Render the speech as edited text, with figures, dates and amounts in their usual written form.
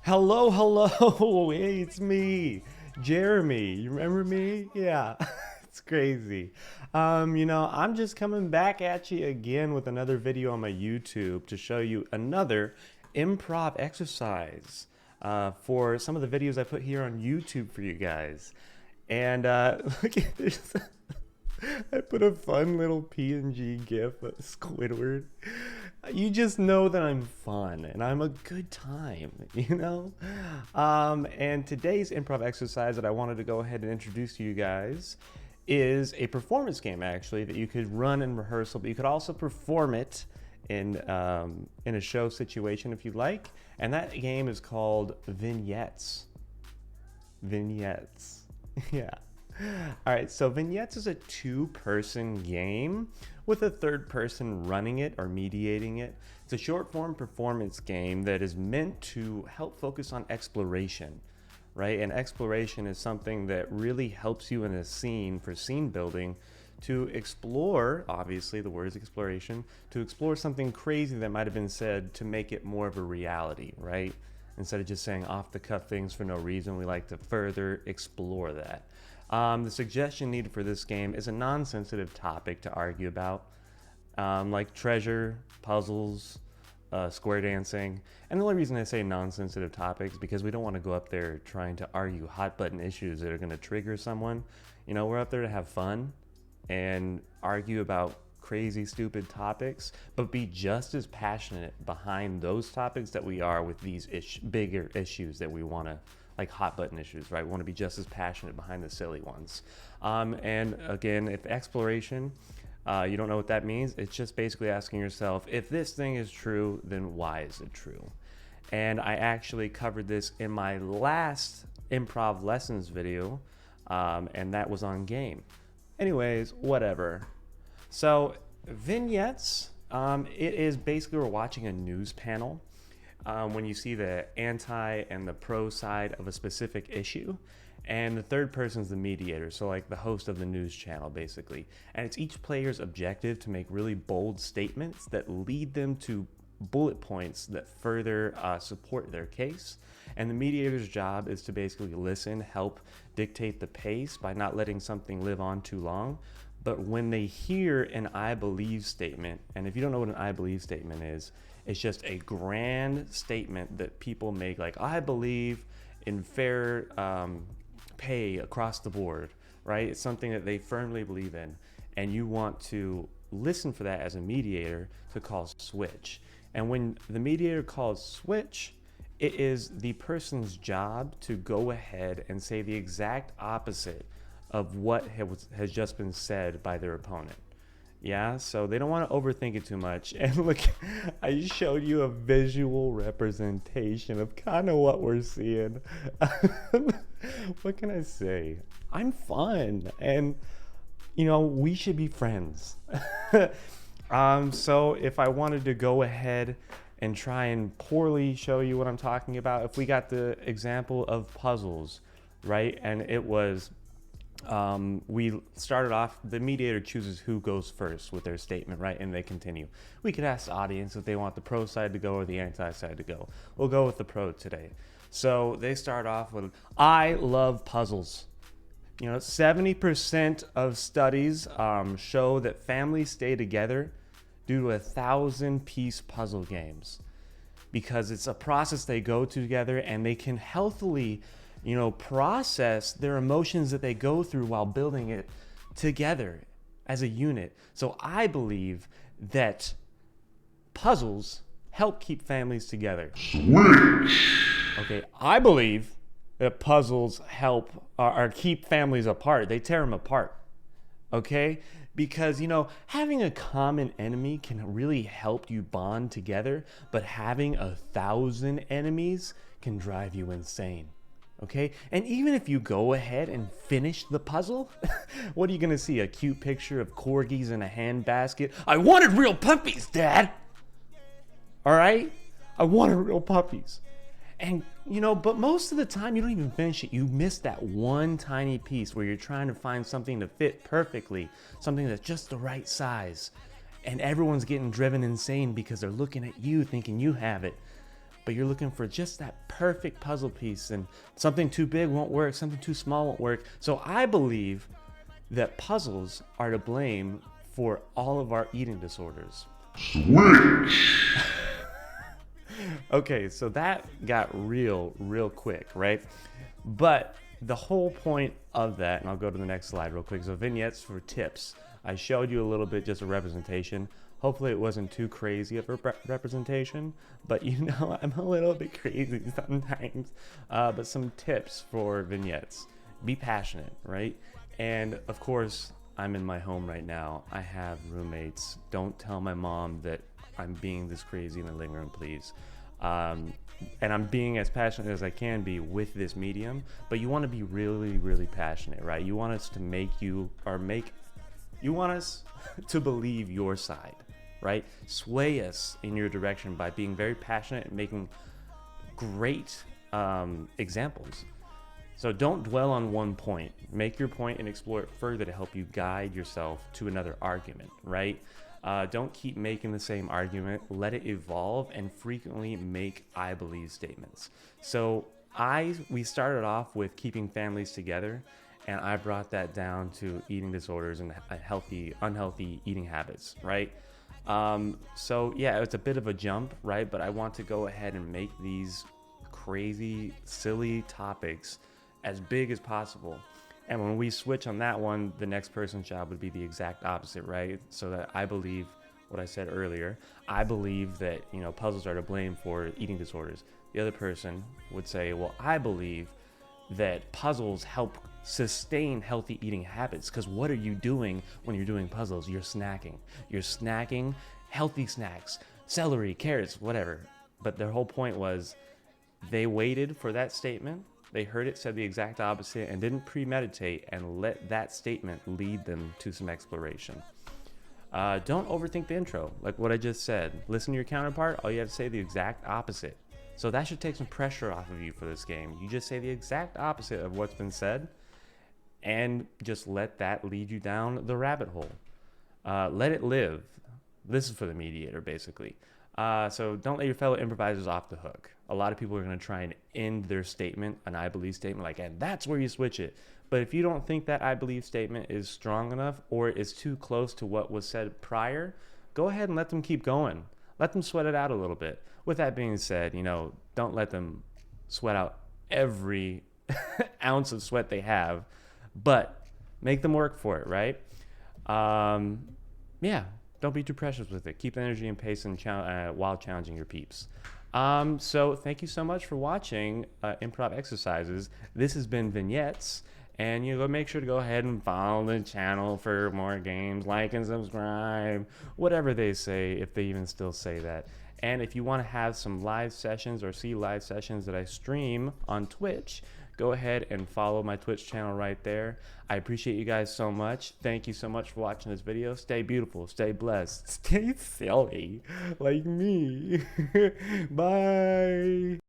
Hello, hello. Hey, it's me, Jeremy. You remember me? Yeah, it's crazy. I'm just coming back at you again with another video on my YouTube to show you another improv exercise for some of the videos I put here on YouTube for you guys. And look at this. I put a fun little PNG GIF of Squidward. You just know that I'm fun and I'm a good time, you know? And today's improv exercise that I wanted to go ahead and introduce to you guys is a performance game, actually, that you could run in rehearsal, but you could also perform it in a show situation if you like. And that game is called Vignettes. Vignettes. Yeah. All right, so Vignettes is a two-person game with a third person running it or mediating it. It's a short-form performance game that is meant to help focus on exploration, right? And exploration is something that really helps you in a scene for scene building to explore, obviously the word is exploration, to explore something crazy that might have been said to make it more of a reality, right? Instead of just saying off-the-cuff things for no reason, we like to further explore that. The suggestion needed for this game is a non-sensitive topic to argue about, like treasure, puzzles, square dancing. And the only reason I say non-sensitive topics is because we don't want to go up there trying to argue hot-button issues that are going to trigger someone. You know, we're up there to have fun and argue about crazy, stupid topics, but be just as passionate behind those topics that we are with these bigger issues that we want to, like hot button issues, right? We want to be just as passionate behind the silly ones. And again, if exploration, you don't know what that means, it's just basically asking yourself, if this thing is true, then why is it true? And I actually covered this in my last improv lessons video, and that was on game. Anyways, whatever. So Vignettes, it is basically we're watching a news panel. When you see the anti and the pro side of a specific issue, and the third person is the mediator, so like the host of the news channel basically, and it's each player's objective to make really bold statements that lead them to bullet points that further support their case, and the mediator's job is to basically listen, help dictate the pace by not letting something live on too long. But when they hear an I believe statement, and if you don't know what an I believe statement is, it's just a grand statement that people make, like, I believe in fair pay across the board, right? It's something that they firmly believe in. And you want to listen for that as a mediator to call switch. And when the mediator calls switch, it is the person's job to go ahead and say the exact opposite of what has just been said by their opponent. Yeah, so they don't want to overthink it too much. And look, I showed you a visual representation of kind of what we're seeing. What can I say? I'm fun, and you know, we should be friends. So if I wanted to go ahead and try and poorly show you what I'm talking about, if we got the example of puzzles, right? And it was, we started off, the mediator chooses who goes first with their statement, right? And they continue. We could ask the audience if they want the pro side to go or the anti side to go. We'll go with the pro today. So they start off with, I love puzzles. You know, 70% of studies show that families stay together due to 1,000-piece puzzle games, because it's a process they go together and they can healthily, you know, process their emotions that they go through while building it together as a unit. So I believe that puzzles help keep families together. Okay, I believe that puzzles help or keep families apart. They tear them apart. Okay? Because, you know, having a common enemy can really help you bond together, but having 1,000 enemies can drive you insane. Okay? And even if you go ahead and finish the puzzle, what are you gonna see? A cute picture of corgis in a handbasket? I wanted real puppies, Dad! Alright? I wanted real puppies. And, you know, but most of the time you don't even finish it. You miss that one tiny piece where you're trying to find something to fit perfectly, something that's just the right size. And everyone's getting driven insane because they're looking at you thinking you have it. But you're looking for just that perfect puzzle piece, and something too big won't work, something too small won't work. So I believe that puzzles are to blame for all of our eating disorders. Switch! Okay, so that got real quick, right? But the whole point of that, and I'll go to the next slide real quick, so vignettes for tips. I showed you a little bit, just a representation. Hopefully it wasn't too crazy of a representation, but you know, I'm a little bit crazy sometimes. But some tips for vignettes. Be passionate, right? And of course, I'm in my home right now. I have roommates. Don't tell my mom that I'm being this crazy in the living room, please. And I'm being as passionate as I can be with this medium, but you want to be really passionate, right? You want us to you want us to believe your side, right? Sway us in your direction by being very passionate and making great examples. So don't dwell on one point. Make your point and explore it further to help you guide yourself to another argument, right? Don't keep making the same argument. Let it evolve and frequently make I believe statements. So we started off with keeping families together, and I brought that down to eating disorders and unhealthy eating habits, right? So yeah, it's a bit of a jump, right? But I want to go ahead and make these crazy, silly topics as big as possible. And when we switch on that one, the next person's job would be the exact opposite, right? So that I believe what I said earlier. I believe that, you know, puzzles are to blame for eating disorders. The other person would say, well, I believe that puzzles help sustain healthy eating habits, because what are you doing when you're doing puzzles? You're snacking. You're snacking healthy snacks, celery, carrots, whatever. But their whole point was they waited for that statement. They heard it said the exact opposite and didn't premeditate and let that statement lead them to some exploration. Don't overthink the intro, like what I just said. Listen to your counterpart. All you have to say the exact opposite. So that should take some pressure off of you for this game. You just say the exact opposite of what's been said and just let that lead you down the rabbit hole. Let it live. This is for the mediator, basically. So don't let your fellow improvisers off the hook. A lot of people are going to try and end their statement, an I believe statement, like, and that's where you switch it. But if you don't think that I believe statement is strong enough or is too close to what was said prior, go ahead and let them keep going. Let them sweat it out a little bit. With that being said, you know, don't let them sweat out every ounce of sweat they have, but make them work for it, right? Yeah, don't be too precious with it. Keep energy and pace while challenging your peeps. So thank you so much for watching Improv Exercises. This has been Vignettes. And you know, make sure to go ahead and follow the channel for more games, like and subscribe, whatever they say, if they even still say that. And if you want to have some live sessions or see live sessions that I stream on Twitch, go ahead and follow my Twitch channel right there. I appreciate you guys so much. Thank you so much for watching this video. Stay beautiful, stay blessed, stay silly like me. Bye.